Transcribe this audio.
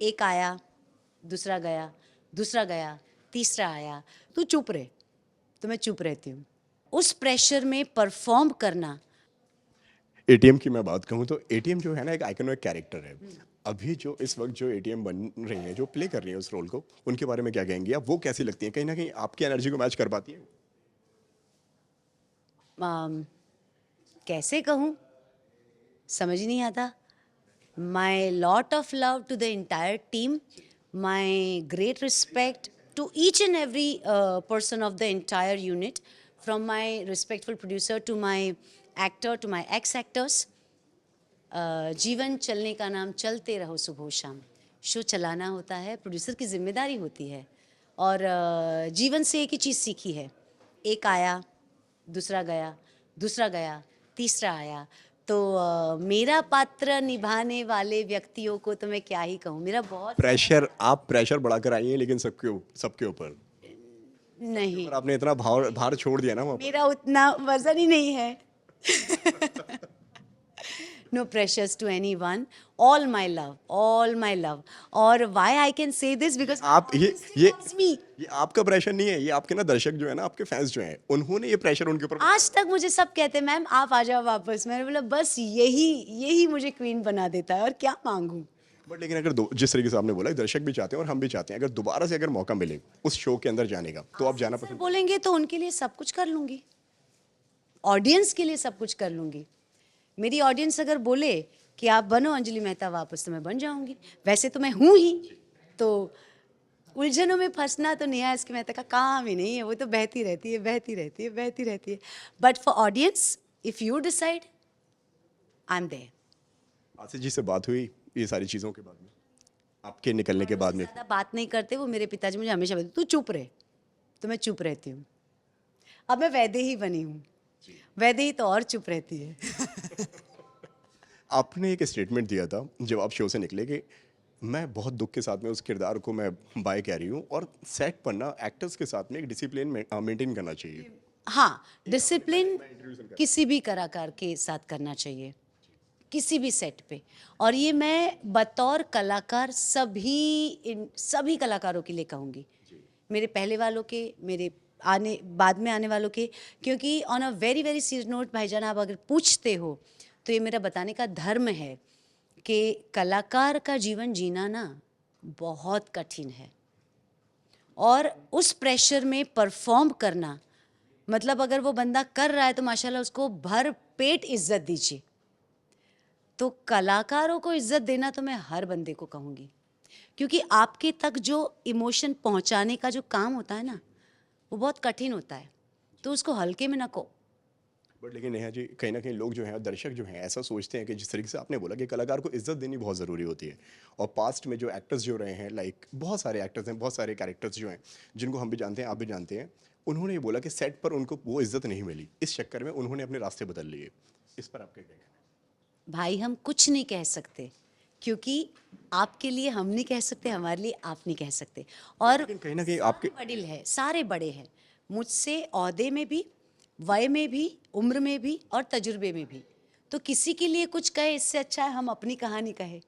एक आया, दूसरा गया, दूसरा गया, तीसरा आया, तू चुप रहे। तो मैं चुप रहती हूँ। उस प्रेशर में परफॉर्म करना। एटीएम की मैं बात कहूँ तो एटीएम जो है ना एक आइकॉनिक कैरेक्टर है। अभी जो इस वक्त जो एटीएम बन रही हैं, जो प्ले कर रही हैं उस रोल को, उनके बारे में क्या कहेंगी आप? वो कैसी लगती हैं? कहीं ना कहीं आपकी एनर्जी को मैच कर पाती है? कैसे कहूँ, समझ नहीं आता। My lot of love to the entire team, my great respect to each and every person of the entire unit, from my respectful producer to my actor to my ex-actors. जीवन चलने का नाम चलते रहो सुबह शाम। शो चलाना होता है, प्रोड्यूसर की जिम्मेदारी होती है। और जीवन से एक ही चीज़ सीखी है, एक आया, दूसरा गया, दूसरा गया, तीसरा आया। तो मेरा पात्र निभाने वाले व्यक्तियों को तो मैं क्या ही कहूँ, मेरा बहुत प्रेशर, आप प्रेशर बढ़ाकर आई हैं, लेकिन सबके ऊपर नहीं, और आपने इतना भार भार छोड़ दिया ना वहाँ पर। मेरा उतना वजन ही नहीं है। No pressures to anyone. All my love, all my love. और why I can say this because आप obviously loves me. ये आपका प्रेशर नहीं है, ये आपके ना दर्शक जो है ना, आपके फैंस जो हैं, उन्होंने ये प्रेशर उनके ऊपर। आज तक मुझे सब कहते हैं मैम आप आ जाओ वापस। मैंने बोला बस यही मुझे क्वीन बना देता है, और क्या मांगूं। बट लेकिन अगर जिस तरीके से आपने बोला, दर्शक भी चाहते हैं और हम भी चाहते हैं, अगर दोबारा से अगर मौका मिले उस शो के अंदर जाने का, तो आप जाना पसंद? बोलेंगे तो उनके लिए सब कुछ कर लूंगी, ऑडियंस के लिए सब कुछ कर लूंगी। मेरी ऑडियंस अगर बोले कि आप बनो अंजलि मेहता वापस, तो मैं बन जाऊंगी। वैसे तो मैं हूं ही, तो उलझनों में फंसना तो नेहा एस के मेहता का काम ही नहीं है। वो तो बहती रहती है, बहती रहती है, बहती रहती है। But for audience, if you decide, I am there. Ashish ji से बात हुई ये सारी चीज़ों के बाद में, आपके निकलने के बाद में? ज़्यादा बात नहीं करते वो मेरे पिताजी, मुझे हमेशा बोलते तू चुप रहे। तो मैं चुप रहती हूँ। अब मैं वैदेही बनी हूँ, वैदेही तो और चुप रहती है। आपने एक स्टेटमेंट दिया था जब आप शो से निकले कि मैं बहुत दुख के साथ में उस किरदार को मैं बाय कह रही हूँ, और सेट पर ना एक्टर्स के साथ में एक डिसिप्लिन मेंटेन करना चाहिए। हाँ, डिसिप्लिन किसी भी कलाकार के साथ करना चाहिए, किसी भी सेट पे। और ये मैं बतौर कलाकार सभी कलाकारों के लिए कहूँगी, मेरे पहले वालों के, मेरे बाद में आने वालों के। क्योंकि on a very very serious note भाईजान, आप अगर पूछते हो तो ये मेरा बताने का धर्म है कि कलाकार का जीवन जीना ना बहुत कठिन है। और उस प्रेशर में परफॉर्म करना, मतलब अगर वो बंदा कर रहा है तो माशाल्लाह उसको भर पेट इज्जत दीजिए। तो कलाकारों को इज्जत देना तो मैं हर बंदे को कहूँगी, क्योंकि आपके तक जो इमोशन पहुँचाने का जो काम होता है ना, वो बहुत कठिन होता है। तो उसको हल्के में ना को। बट लेकिन नेहा जी, कहीं ना कहीं लोग जो हैं, दर्शक जो हैं, ऐसा सोचते हैं कि जिस तरीके से आपने बोला कि कलाकार को इज्जत देनी बहुत ज़रूरी होती है, और पास्ट में जो एक्टर्स जो रहे हैं, लाइक बहुत सारे एक्टर्स हैं, बहुत सारे कैरेक्टर्स जो हैं, जिनको हम भी जानते हैं, आप भी जानते हैं, उन्होंने ये बोला कि सेट पर उनको वो इज्जत नहीं मिली, इस चक्कर में उन्होंने अपने रास्ते बदल लिए। इस पर आपका क्या कहना है? भाई हम कुछ नहीं कह सकते, क्योंकि आपके लिए हम नहीं कह सकते, हमारे लिए आप नहीं कह सकते। और लेकिन कहीं ना कहीं आपके वडील है, सारे बड़े हैं मुझसे, ओहदे में भी, वय में भी, उम्र में भी और तजुर्बे में भी। तो किसी के लिए कुछ कहे, इससे अच्छा है हम अपनी कहानी कहे।